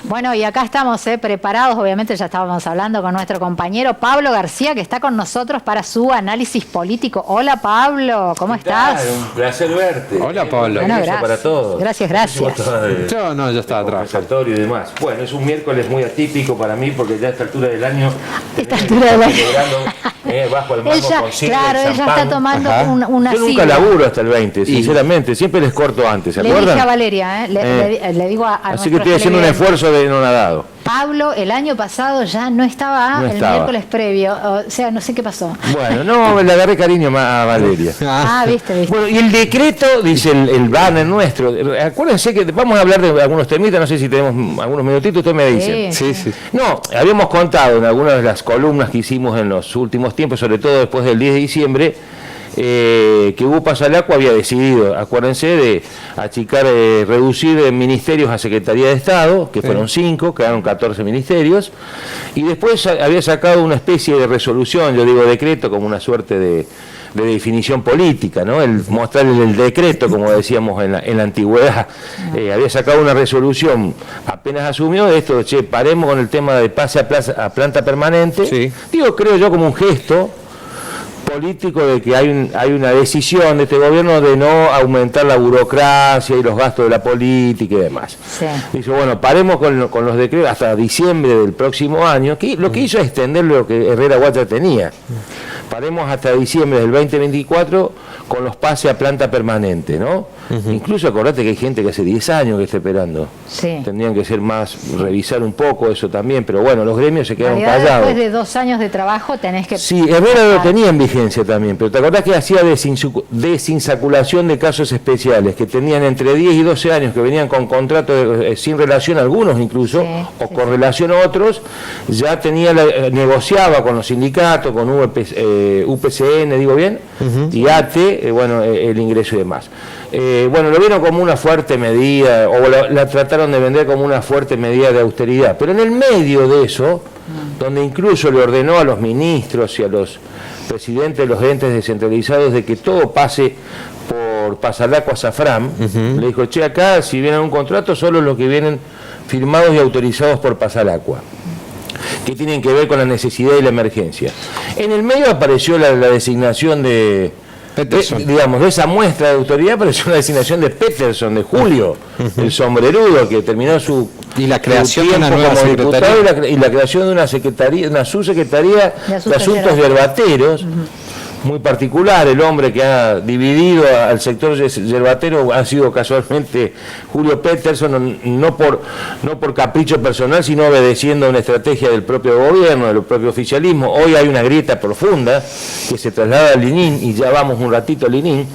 Bueno, y acá estamos preparados, obviamente ya estábamos hablando con nuestro compañero Pablo García, que está con nosotros para su análisis político. Hola Pablo, ¿cómo estás? Un placer verte. Hola Pablo. Bueno, gracias. Para todos. Gracias. Yo no, ya estaba atrás. Y demás. Bueno, es un miércoles muy atípico para mí porque ya a esta altura del año... bajo el mango con claro, ella está tomando una Yo nunca laburo hasta el 20, sinceramente. Siempre les corto antes, ¿se acuerdan? Le dije a Valeria, le digo a así que estoy haciendo un esfuerzo de no nadado. Pablo, el año pasado ya no estaba el miércoles previo, o sea, no sé qué pasó. Bueno, no, le agarré cariño a Valeria. Viste. Bueno, y el decreto, dice el banner nuestro, acuérdense que vamos a hablar de algunos temitas, no sé si tenemos algunos minutitos, usted me dice. Sí. No, habíamos contado en algunas de las columnas que hicimos en los últimos tiempos, sobre todo después del 10 de diciembre, que UPA Salacua había decidido, acuérdense, de achicar, reducir ministerios a Secretaría de Estado, que fueron 5, quedaron 14 ministerios, y después había sacado una especie de resolución, yo digo decreto, como una suerte de definición política, ¿no? El mostrarle el decreto, como decíamos en la antigüedad. Había sacado una resolución, apenas asumió esto, paremos con el tema de pase a planta permanente. Sí. Digo, creo yo, como un gesto político de que hay una decisión de este gobierno de no aumentar la burocracia y los gastos de la política y demás. Sí. Dice, bueno, paremos con los decretos hasta diciembre del próximo año, que lo que hizo es extender lo que Herrera Guatra tenía. Paremos hasta diciembre del 2024 con los pases a planta permanente, ¿no? Incluso acordate que hay gente que hace 10 años que está esperando. Sí. Tendrían que ser más, revisar un poco eso también, pero bueno, los gremios se quedaron callados. Después de 2 años de trabajo tenés que... Sí, Herrera lo tenía en vigencia también, pero te acordás que hacía desinsaculación de casos especiales, que tenían entre 10 y 12 años, que venían con contratos sin relación, algunos incluso, con relación a otros, ya negociaba con los sindicatos, con UPCN, digo bien, y ATE, el ingreso y demás. Lo vieron como una fuerte medida, o la trataron de vender como una fuerte medida de austeridad, pero en el medio de eso, donde incluso le ordenó a los ministros y a los presidentes de los entes descentralizados de que todo pase por Pasalacua Safram, le dijo, acá si vienen un contrato, solo los que vienen firmados y autorizados por Pasalacua, que tienen que ver con la necesidad y la emergencia. En el medio apareció la designación de esa muestra de autoridad, apareció una designación de Peterson, de Julio, el sombrerudo, que terminó su... Y la creación de una nueva secretaría. Y la creación de una secretaría, una subsecretaría de Asuntos Yerbateros, muy particular. El hombre que ha dividido al sector yerbatero ha sido casualmente Julio Peterson, no por capricho personal, sino obedeciendo a una estrategia del propio gobierno, del propio oficialismo. Hoy hay una grieta profunda que se traslada a Linín, y ya vamos un ratito a Linín.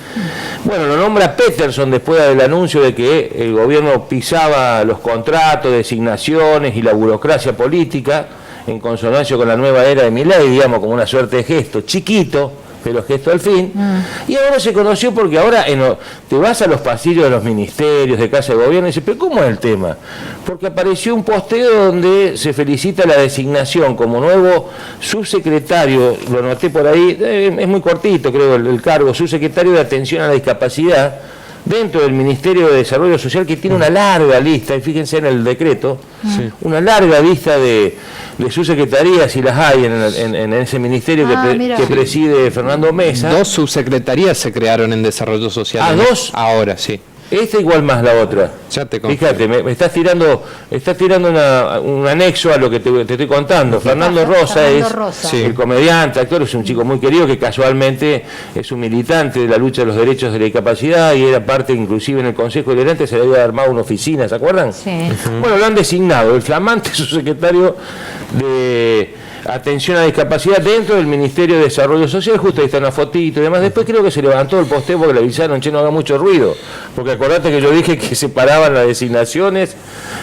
Bueno, lo nombra Peterson después del anuncio de que el gobierno pisaba los contratos, designaciones y la burocracia política, en consonancia con la nueva era de Milei, digamos, como una suerte de gesto chiquito, pero gesto al fin. Y ahora se conoció porque ahora te vas a los pasillos de los ministerios, de Casa de Gobierno, y dices, pero ¿cómo es el tema? Porque apareció un posteo donde se felicita la designación como nuevo subsecretario, lo noté por ahí, es muy cortito creo el cargo, subsecretario de Atención a la Discapacidad, dentro del Ministerio de Desarrollo Social, que tiene una larga lista, y fíjense en el decreto, una larga lista de subsecretarías, si las hay en ese ministerio que preside Fernando Mesa. 2 subsecretarías se crearon en Desarrollo Social. ¿2? Ahora, sí. Esta igual más la otra. Ya te confirmo. Fíjate, me estás tirando un anexo a lo que te estoy contando. Fernando Rosa es el comediante, actor, es un chico muy querido que casualmente es un militante de la lucha de los derechos de la discapacidad y era parte, inclusive en el Consejo Deliberante se le había armado una oficina, ¿se acuerdan? Sí. Bueno, lo han designado el flamante subsecretario de Atención a la Discapacidad dentro del Ministerio de Desarrollo Social. Justo ahí está una fotito y demás. Después creo que se levantó el posteo porque le avisaron, no haga mucho ruido, porque acordate que yo dije que separaban las designaciones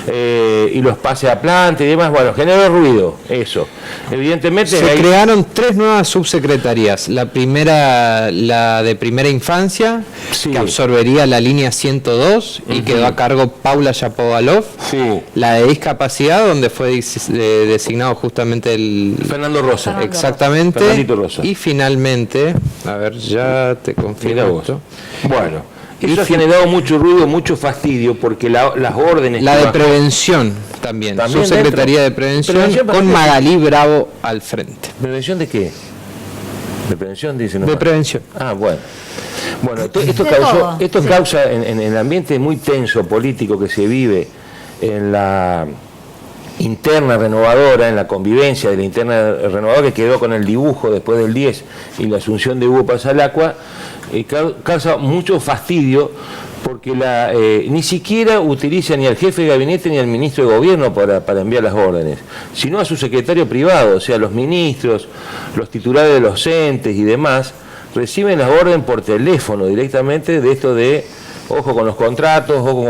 y los pases a planta y demás. Bueno, generó ruido eso. Evidentemente se crearon 3 nuevas subsecretarías. La primera, la de Primera Infancia, que absorbería la línea 102 y quedó a cargo Paula Shapovalov. La de Discapacidad, donde fue designado justamente el Fernando Rosa. Exactamente. Fernandito Rosa. Y finalmente, a ver, ya te confirmo esto. Bueno, Eso ha generado mucho ruido, mucho fastidio, porque las órdenes... La de prevención también Subsecretaría de Prevención con Magalí Bravo al frente. ¿Prevención de qué? ¿De prevención? Dice, no. De prevención. Ah, bueno. Bueno, esto causa en el ambiente muy tenso político que se vive en la interna renovadora, en la convivencia de la interna renovadora, que quedó con el dibujo después del 10 y la asunción de Hugo Pasalacqua, causa mucho fastidio, porque ni siquiera utiliza ni al jefe de gabinete ni al ministro de gobierno para enviar las órdenes, sino a su secretario privado, o sea, los ministros, los titulares de los entes y demás, reciben las órdenes por teléfono directamente de esto de ojo con los contratos, ojo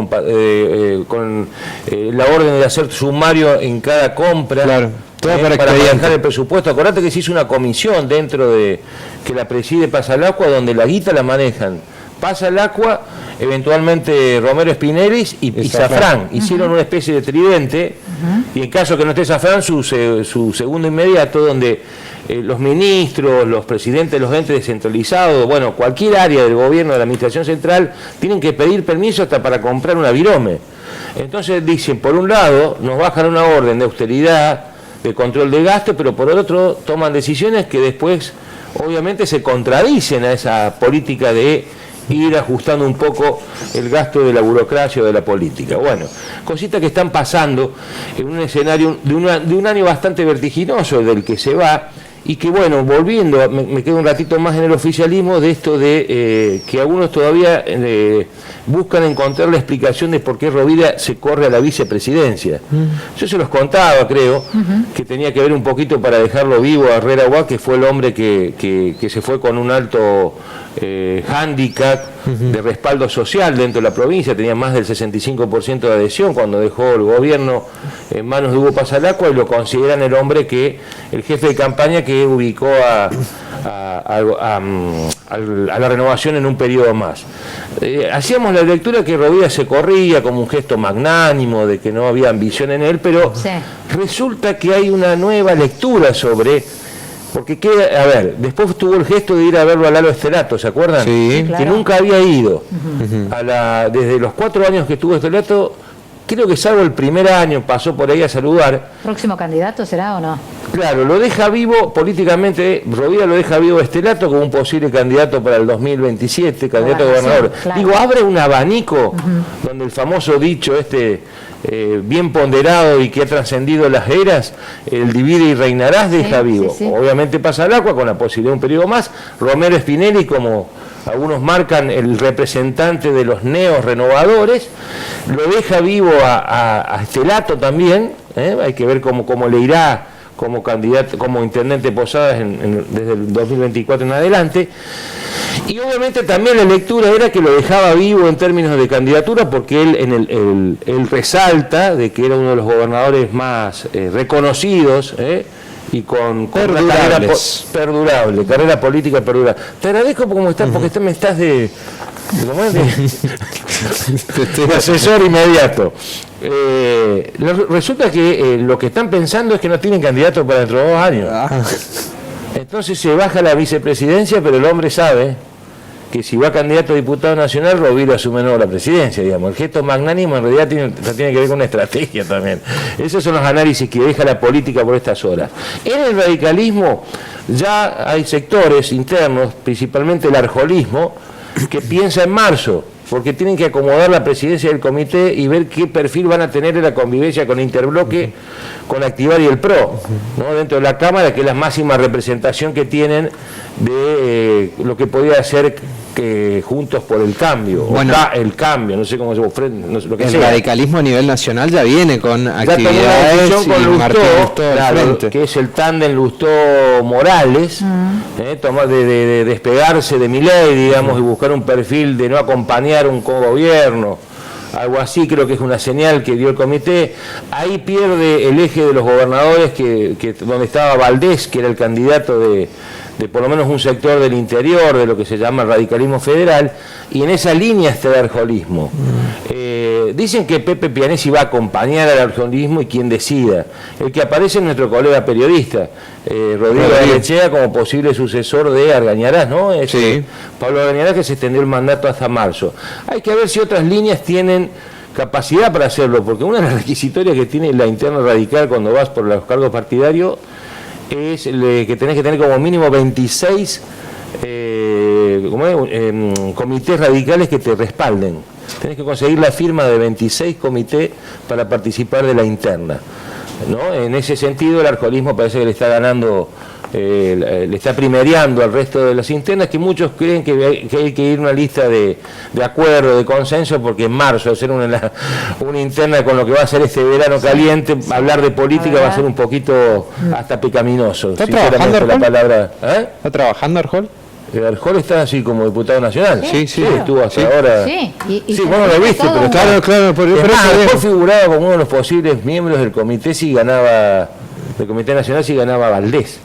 con la orden de hacer sumario en cada compra, claro, para manejar el presupuesto. Acordate que se hizo una comisión dentro de que la preside Pasalacqua, donde la guita la manejan Pasalacqua, eventualmente Romero Spinelli y Zafrán. Hicieron una especie de tridente, y en caso que no esté Zafrán, su segundo inmediato, donde los ministros, los presidentes de los entes descentralizados, bueno, cualquier área del gobierno, de la administración central, tienen que pedir permiso hasta para comprar una virome. Entonces dicen, por un lado, nos bajan una orden de austeridad, de control de gasto, pero por otro toman decisiones que después obviamente se contradicen a esa política de ir ajustando un poco el gasto de la burocracia o de la política. Bueno, cositas que están pasando en un escenario de un año bastante vertiginoso del que se va, y que bueno, volviendo, me quedo un ratito más en el oficialismo, de esto de que algunos todavía buscan encontrar la explicación de por qué Rovira se corre a la vicepresidencia. Yo se los contaba, creo, que tenía que ver un poquito para dejarlo vivo a Herrera Huá, que fue el hombre que se fue con un alto hándicap de respaldo social dentro de la provincia, tenía más del 65% de adhesión cuando dejó el gobierno en manos de Hugo Pasalacqua, y lo consideran el hombre el jefe de campaña que ubicó a la renovación en un periodo más. Hacíamos la lectura que Rovira se corría como un gesto magnánimo, de que no había ambición en él, pero resulta que hay una nueva lectura sobre... Porque a ver, después tuvo el gesto de ir a verlo a Lalo Estelato, ¿se acuerdan? Sí, claro. Que nunca había ido. Desde los 4 años que estuvo Estelato, creo que salvo el primer año, pasó por ahí a saludar. ¿Próximo candidato será o no? Claro, lo deja vivo políticamente, Rovira lo deja vivo Estelato como un posible candidato para el 2027, candidato a gobernador. Claro. Digo, abre un abanico donde el famoso dicho bien ponderado y que ha trascendido las eras, el divide y reinarás, deja vivo. Obviamente Pasalacqua con la posibilidad de un periodo más, Romero Spinelli, como algunos marcan, el representante de los neos renovadores, lo deja vivo a Estelato también, hay que ver cómo le irá como candidato, como intendente Posadas desde el 2024 en adelante. Y obviamente también la lectura era que lo dejaba vivo en términos de candidatura, porque él resalta de que era uno de los gobernadores más reconocidos, y con una carrera política perdurable. Te agradezco como estás, porque me estás de asesor inmediato. Resulta que lo que están pensando es que no tienen candidato para dentro de 2 años. Entonces se baja la vicepresidencia, pero el hombre sabe que si va candidato a diputado nacional, Rovira asume nuevo la presidencia, digamos. El gesto magnánimo en realidad tiene que ver con una estrategia también. Esos son los análisis que deja la política por estas horas. En el radicalismo ya hay sectores internos, principalmente el arjolismo, que piensa en marzo, porque tienen que acomodar la presidencia del comité y ver qué perfil van a tener en la convivencia con Interbloque, con Activar y el PRO, ¿no? Dentro de la Cámara, que es la máxima representación que tienen de lo que podría ser Juntos por el Cambio, bueno, o el Cambio, no sé cómo se no sé, lo que el sea. Radicalismo a nivel nacional ya viene con actividades con Lustó, que es el tándem Lustó-Morales, tomar de despegarse de Milei, digamos, y buscar un perfil de no acompañar un cogobierno, algo así. Creo que es una señal que dio el comité. Ahí pierde el eje de los gobernadores, donde estaba Valdés, que era el candidato de por lo menos un sector del interior, de lo que se llama el radicalismo federal, y en esa línea está el arjolismo. dicen que Pepe Pianesi va a acompañar al argentismo y quien decida. El que aparece es nuestro colega periodista, Rodrigo Arrechea, como posible sucesor de Argañarás, ¿no? Sí. Pablo Argañarás, que se extendió el mandato hasta marzo. Hay que ver si otras líneas tienen capacidad para hacerlo, porque una de las requisitorias que tiene la interna radical cuando vas por los cargos partidarios es que tenés que tener como mínimo 26 comités radicales que te respalden. Tenés que conseguir la firma de 26 comités para participar de la interna, ¿no? En ese sentido, el arjolismo parece que le está ganando, le está primereando al resto de las internas, que muchos creen que hay que ir a una lista de acuerdo, de consenso, porque en marzo hacer una interna con lo que va a ser este verano caliente, hablar de política va a ser un poquito hasta pecaminoso. ¿Está trabajando Arjol? ¿Está trabajando Arjol? Arjol está así como diputado nacional. Sí, estuvo hasta ahora. Sí, bueno, lo viste, pero claro, por eso Arjol figuraba como uno de los posibles miembros del comité del Comité Nacional si ganaba Valdés.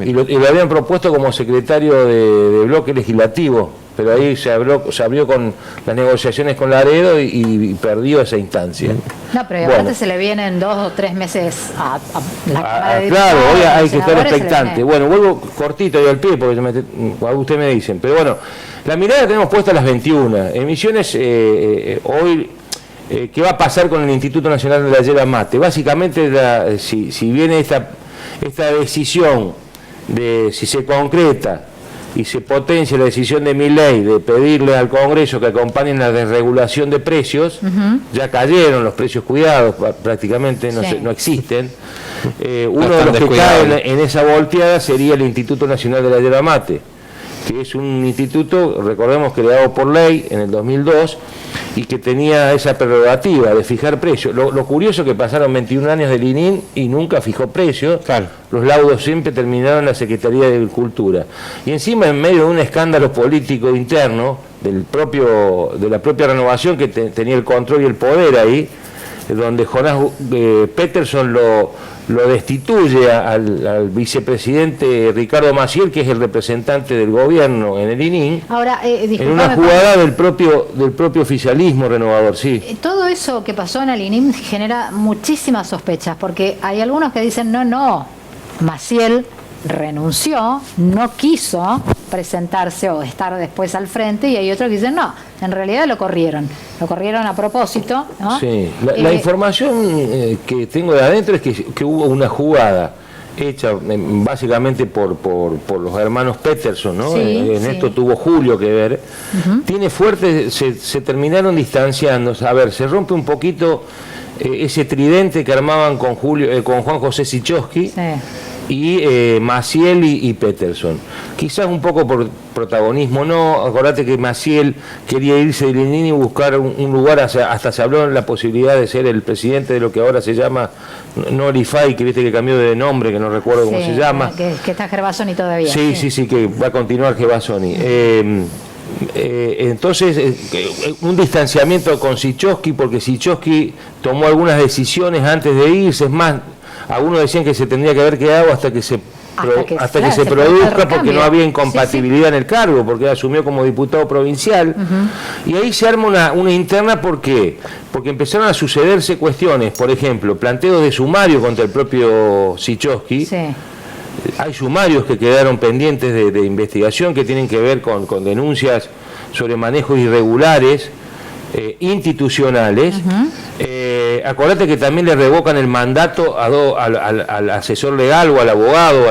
Y lo habían propuesto como secretario de bloque legislativo, pero ahí se abrió con las negociaciones con Laredo y perdió esa instancia. No, pero aparte se le vienen 2 o 3 meses a la Cámara de Claro, Diputados, hoy hay que estar expectante. Bueno, vuelvo cortito y al pie, porque ustedes me dicen, pero bueno, la mirada la tenemos puesta a las 21. En Misiones, hoy, ¿qué va a pasar con el Instituto Nacional de la Yerba Mate? Básicamente, si viene esta decisión de si se concreta y se potencia la decisión de Milei de pedirle al Congreso que acompañen la desregulación de precios, ya cayeron los precios cuidados, prácticamente no existen. Uno de los que cae en esa volteada sería el Instituto Nacional de la Yerba Mate, que es un instituto, recordemos, creado por ley en el 2002 y que tenía esa prerrogativa de fijar precios. Lo curioso es que pasaron 21 años del ININ y nunca fijó precios. Claro. Los laudos siempre terminaron en la Secretaría de Agricultura. Y encima, en medio de un escándalo político interno de la propia renovación que tenía el control y el poder ahí, donde Jonás Peterson lo destituye al vicepresidente Ricardo Maciel, que es el representante del gobierno en el ININ. Ahora, en una jugada del propio oficialismo renovador, sí. Todo eso que pasó en el ININ genera muchísimas sospechas, porque hay algunos que dicen, no, Maciel renunció, no quiso presentarse o estar después al frente, y hay otros que dicen, no, en realidad lo corrieron a propósito, ¿no? Sí, la información que tengo de adentro es que hubo una jugada hecha básicamente por los hermanos Peterson, ¿no? En esto tuvo Julio que ver. Tiene fuerte, se terminaron distanciando. A ver, se rompe un poquito ese tridente que armaban con Juan José Sichowski. Sí. Y Maciel y Peterson. Quizás un poco por protagonismo, no. Acordate que Maciel quería irse de Lenin y buscar un lugar, hasta se habló en la posibilidad de ser el presidente de lo que ahora se llama Norify, que viste que cambió de nombre, que no recuerdo cómo se llama. Que está Gervasoni todavía. Sí, que va a continuar Gervasoni. Entonces, un distanciamiento con Sichowski, porque Sichowski tomó algunas decisiones antes de irse, es más, algunos decían que se tendría que haber quedado hasta que se produzca, porque no había incompatibilidad en el cargo, porque asumió como diputado provincial. Y ahí se arma una interna. ¿Por qué? Porque empezaron a sucederse cuestiones, por ejemplo, planteos de sumario contra el propio Sichowski. Sí. Hay sumarios que quedaron pendientes de investigación que tienen que ver con denuncias sobre manejos irregulares institucionales. Acordate que también le revocan el mandato al asesor legal o al abogado,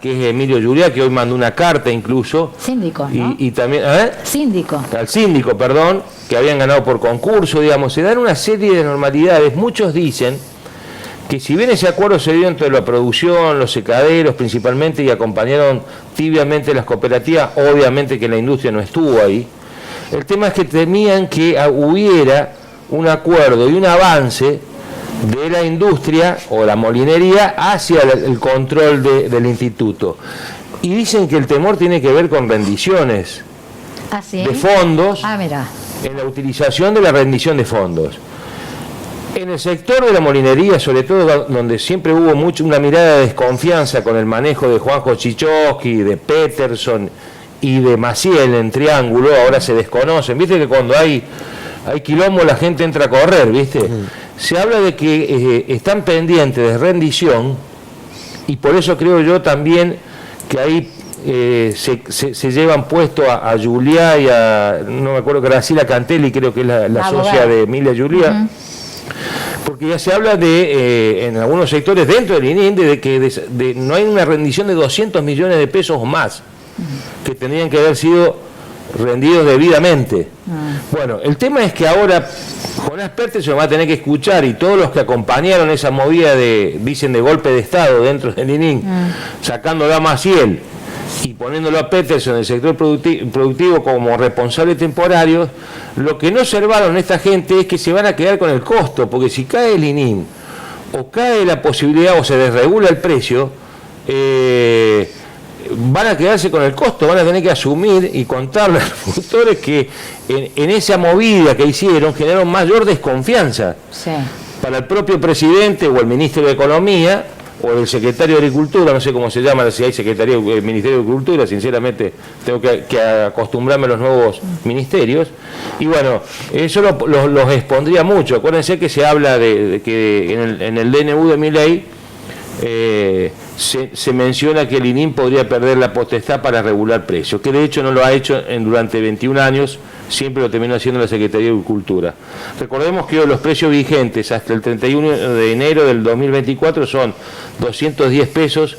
que es Emilio Juliá, que hoy mandó una carta incluso. Síndico, ¿no? Y también, Síndico. Al síndico, perdón, que habían ganado por concurso, digamos. Se dan una serie de normalidades. Muchos dicen que si bien ese acuerdo se dio entre la producción, los secaderos principalmente, y acompañaron tibiamente las cooperativas, obviamente que la industria no estuvo ahí. El tema es que temían que hubiera un acuerdo y un avance de la industria o la molinería hacia el control del instituto. Y dicen que el temor tiene que ver con rendiciones de fondos, en la utilización de la rendición de fondos. En el sector de la molinería, sobre todo donde siempre hubo una mirada de desconfianza con el manejo de Juanjo Sichowski, de Peterson y de Maciel en triángulo, ahora se desconocen. Viste que cuando hay hay quilombo, la gente entra a correr, ¿viste? Se habla de que están pendientes de rendición, y por eso creo yo también que ahí se llevan puesto a Juliá y a, no me acuerdo, Graciela Cantelli, creo que es la socia de Emilia Juliá, porque ya se habla de, en algunos sectores dentro del ININ, de que no hay una rendición de 200 millones de pesos o más, que tendrían que haber sido rendidos debidamente. Bueno, el tema es que ahora Jonás Pérez se va a tener que escuchar, y todos los que acompañaron esa movida dicen de golpe de Estado dentro del ININ, sacándolo a Maciel y poniéndolo a Peterson en el sector productivo como responsable temporario, lo que no observaron esta gente es que se van a quedar con el costo, porque si cae el ININ o cae la posibilidad o se desregula el precio, van a quedarse con el costo, van a tener que asumir y contarle a los productores que en esa movida que hicieron generaron mayor desconfianza para el propio presidente o el ministro de Economía o el secretario de Agricultura, no sé cómo se llama, si hay secretaría del Ministerio de Agricultura, sinceramente tengo que acostumbrarme a los nuevos ministerios, y bueno, eso los expondría mucho. Acuérdense que se habla de que en el DNU de Milei se menciona que el ININ podría perder la potestad para regular precios, que de hecho no lo ha hecho durante 21 años, siempre lo terminó haciendo la Secretaría de Agricultura. Recordemos que los precios vigentes hasta el 31 de enero del 2024 son 210 pesos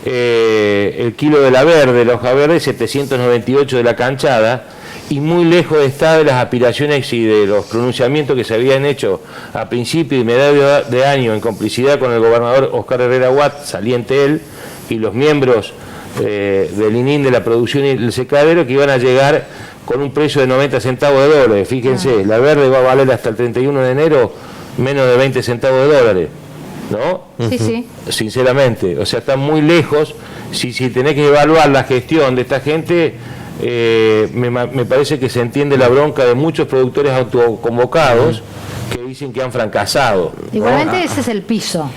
el kilo de la verde, la hoja verde, 798 de la canchada, y muy lejos está de las aspiraciones y de los pronunciamientos que se habían hecho a principio y medio de año en complicidad con el gobernador Oscar Herrera Watt, saliente él, y los miembros del ININ de la producción y el secadero, que iban a llegar con un precio de 90 centavos de dólares. Fíjense, la verde va a valer hasta el 31 de enero menos de 20 centavos de dólares, ¿no? Sí, sí. Sinceramente, o sea, está muy lejos. Si tenés que evaluar la gestión de esta gente, me parece que se entiende la bronca de muchos productores autoconvocados que dicen que han fracasado, ¿no? Igualmente ese es el piso.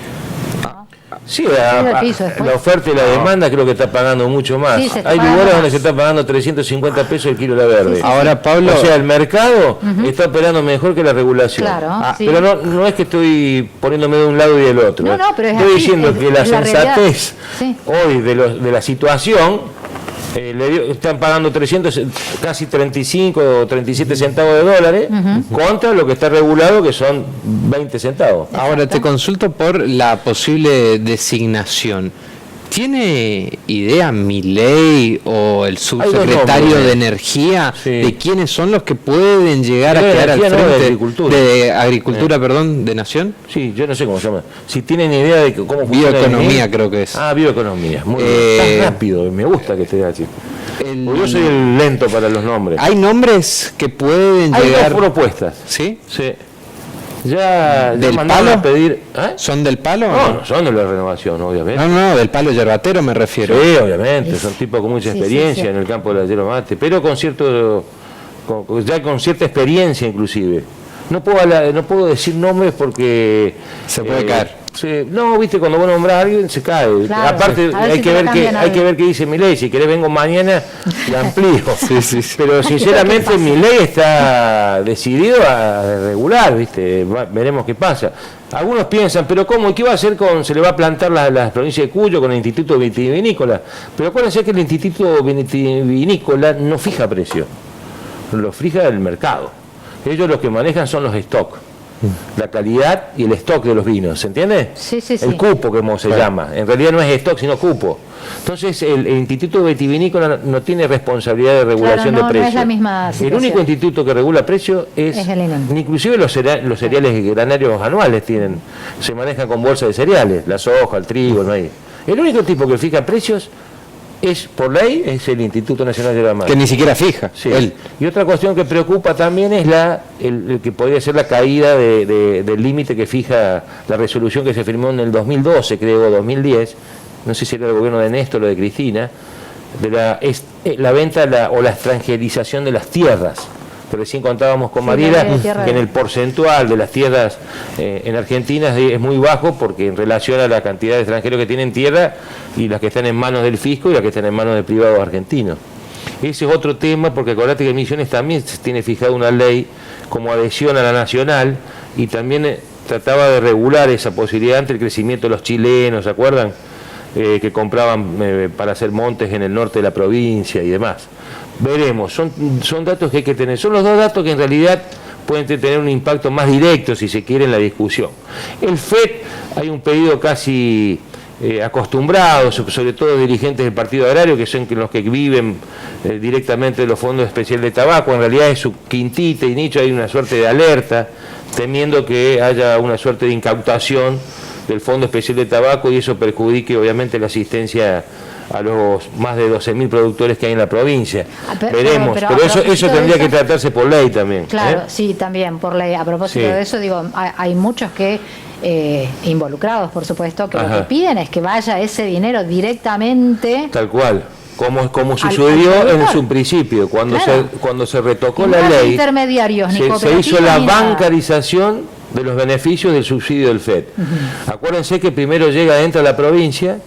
Sí, la oferta y la demanda creo que está pagando mucho más. Sí, hay lugares donde se está pagando 350 pesos el kilo de la verde. Sí. Ahora, Pablo, o sea, el mercado está operando mejor que la regulación. Claro, pero no es que estoy poniéndome de un lado y del otro. No, pero estoy diciendo que la sensatez hoy de la situación, están pagando casi 35 o 37 centavos de dólares contra lo que está regulado, que son 20 centavos. Ahora te consulto por la posible designación. ¿Tiene idea Milei o el subsecretario de Energía de quiénes son los que pueden llegar a quedar al frente de Agricultura, perdón, de Nación? Sí, yo no sé cómo se llama. Si tienen idea de cómo funciona. Bioeconomía creo que es. Bioeconomía. Muy bien. Tan rápido, me gusta que esté así. Yo soy el lento para los nombres. ¿Hay nombres que pueden llegar? Hay dos propuestas. ¿Sí? Sí. Ya mandaron a pedir. ¿Son del palo? No son de la Renovación, obviamente. No, del palo yerbatero me refiero. Sí, obviamente, son tipos con mucha experiencia en el campo de la yerba mate, pero con cierta experiencia inclusive. No puedo decir nombres porque se puede caer. No, viste, cuando vos nombrás a alguien se cae. Claro, aparte hay que ver qué dice Milei. Si querés vengo mañana y amplío. Pero sinceramente Milei está decidido a regular, viste. Veremos qué pasa. Algunos piensan, pero ¿cómo? ¿Qué va a hacer se le va a plantar la provincia de Cuyo con el Instituto Vitivinícola? Pero acuérdense que el Instituto Vitivinícola no fija precio, lo fija el mercado. Ellos lo que manejan son los stocks, la calidad y el stock de los vinos, ¿se entiende? Sí. El cupo, como se llama. En realidad no es stock, sino cupo. Entonces, el Instituto Vitivinícola no tiene responsabilidad de regulación de precios. No es la misma situación. El único instituto que regula precios es el ININ. Inclusive los cereales granarios anuales se manejan con bolsa de cereales, la soja, el trigo, no hay. El único tipo que fija precios por ley es el Instituto Nacional de la Mate. Que ni siquiera fija. Sí. Y otra cuestión que preocupa también es el que podría ser la caída del límite que fija la resolución que se firmó en el 2012, creo, 2010, no sé si era el gobierno de Néstor o de Cristina, de la venta o la extranjerización de las tierras. Pero recién contábamos con Mariela que en el porcentual de las tierras en Argentina es muy bajo, porque en relación a la cantidad de extranjeros que tienen tierra y las que están en manos del fisco y las que están en manos de privados argentinos. Ese es otro tema, porque acordate que Misiones también tiene fijada una ley como adhesión a la nacional, y también trataba de regular esa posibilidad ante el crecimiento de los chilenos, ¿se acuerdan? Que compraban para hacer montes en el norte de la provincia y demás. Veremos, son datos que hay que tener, son los dos datos que en realidad pueden tener un impacto más directo, si se quiere, en la discusión. El FED, hay un pedido casi acostumbrado, sobre todo dirigentes del Partido Agrario, que son los que viven directamente de los fondos especiales de tabaco, en realidad es su quintita y nicho, hay una suerte de alerta, temiendo que haya una suerte de incautación del Fondo Especial de Tabaco y eso perjudique obviamente la asistencia a los más de 12.000 productores que hay en la provincia. Veremos, pero eso tendría que tratarse por ley también. Claro, sí, también por ley. A propósito de eso, digo, hay muchos que involucrados, por supuesto, que lo que piden es que vaya ese dinero directamente. Tal cual. Como sucedió en su principio, cuando se retocó la ley, intermediarios, se hizo la bancarización de los beneficios del subsidio del FED. Acuérdense que primero llega dentro de la provincia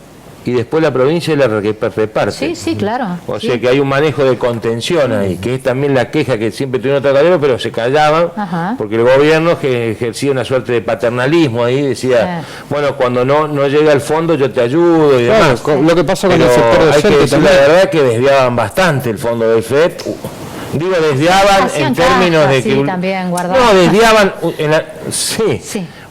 y después la provincia la reparte. Sí, sí, claro. O sea que hay un manejo de contención ahí, que es también la queja que siempre tuvieron los trabajadores, pero se callaban, porque el gobierno que ejercía una suerte de paternalismo ahí, decía, bueno, cuando no llega el fondo yo te ayudo y demás. Lo que pasa con pero el sector del hay FED que decir la verdad que desviaban bastante el fondo del FED. Digo, desviaban en términos de que... también no, desviaban...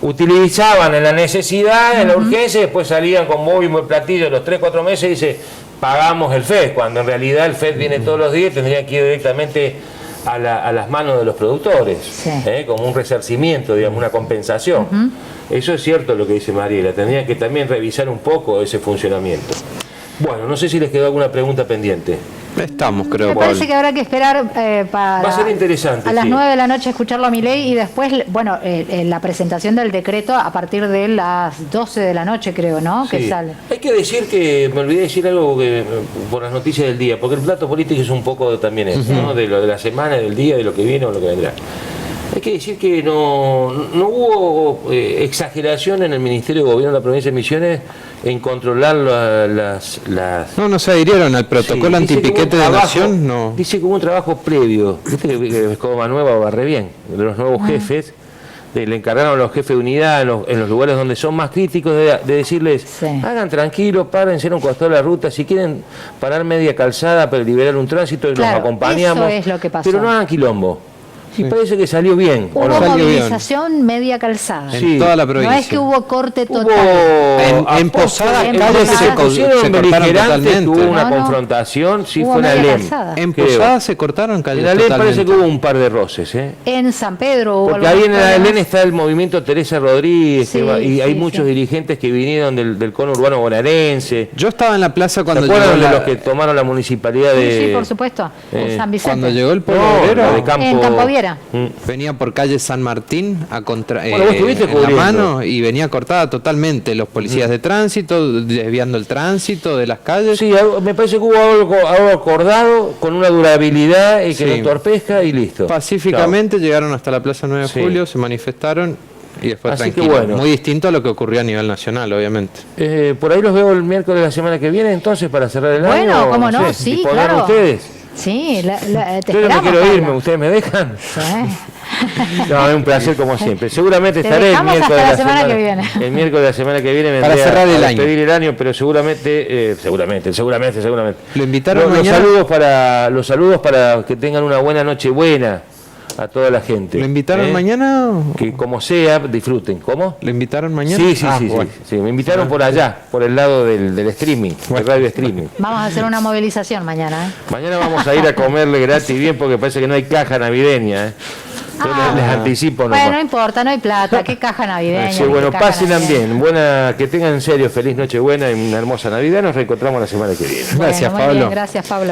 Utilizaban en la necesidad, en la urgencia, y después salían con móvil y platillo los 3-4 meses y dice, pagamos el FED, cuando en realidad el FED viene todos los días y tendría que ir directamente a las manos de los productores, como un resarcimiento, digamos, una compensación. Eso es cierto lo que dice Mariela, tendría que también revisar un poco ese funcionamiento. Bueno, no sé si les quedó alguna pregunta pendiente. Estamos, creo. Me parece que habrá que esperar Va a ser interesante, a las 9 de la noche escucharlo a Milei y después, bueno, la presentación del decreto a partir de las 12 de la noche, creo, ¿no? Sí. Que sale. Hay que decir que, me olvidé decir algo por las noticias del día, porque el plato político es un poco también eso, ¿no? De lo de la semana, del día, de lo que viene o lo que vendrá. Hay que decir que no hubo exageración en el Ministerio de Gobierno de la provincia de Misiones en controlar las... No se adhirieron al protocolo antipiquete de Nación. No. Dice que hubo un trabajo previo, viste que Escoba Nueva barre bien, de los nuevos jefes, le encargaron a los jefes de unidad en los lugares donde son más críticos de decirles, hagan tranquilo, párense en un costado de la ruta, si quieren parar media calzada para liberar un tránsito y nos acompañamos, eso es lo que pasó. pero no hagan quilombo. Y parece que salió bien. Hubo movilización media calzada. En toda la provincia. No es que hubo corte total. En Posadas calles se cortaron totalmente. Hubo una confrontación, fue en Alem. En Posadas se cortaron calles totalmente. En Alem parece que hubo un par de roces. En San Pedro hubo. Porque ahí en Alem está el movimiento Teresa Rodríguez, y hay muchos dirigentes que vinieron del cono urbano bonaerense. Yo estaba en la plaza cuando llegó de los que tomaron la municipalidad de... Sí, por supuesto, en San Vicente. Cuando llegó el pueblo obrero, en Campo Viera. Venía por calle San Martín vos estuviste en la mano y venía cortada totalmente los policías de tránsito, desviando el tránsito de las calles. Sí, me parece que hubo algo acordado con una durabilidad y que no entorpezca y listo. Pacíficamente llegaron hasta la Plaza 9 de Julio, se manifestaron y después tranquilo. Muy distinto a lo que ocurrió a nivel nacional, obviamente. Por ahí los veo el miércoles de la semana que viene, entonces, para cerrar el año. Bueno, cómo no, sí, claro. Ustedes? Sí, te yo no esperamos, quiero irme, ¿ustedes me dejan? No, es un placer como siempre. Seguramente estaré el miércoles de la semana que viene. El miércoles de la semana que viene para cerrar el año. Despedir el año, pero seguramente. Lo invitaron mañana. Los saludos para que tengan una buena noche buena a toda la gente. ¿Lo invitaron mañana? Que como sea, disfruten. ¿Cómo? ¿Lo invitaron mañana? Sí. Me invitaron por allá, por el lado del streaming, del radio streaming. Vamos a hacer una movilización mañana. Mañana vamos a ir a comerle gratis bien porque parece que no hay caja navideña. Les anticipo nomás. Bueno, no importa, no hay plata. ¿Qué caja navideña? Sí, bueno, pásenla bien. Que tengan en serio feliz Nochebuena y una hermosa Navidad. Nos reencontramos la semana que viene. Gracias, Pablo. Gracias, Pablo.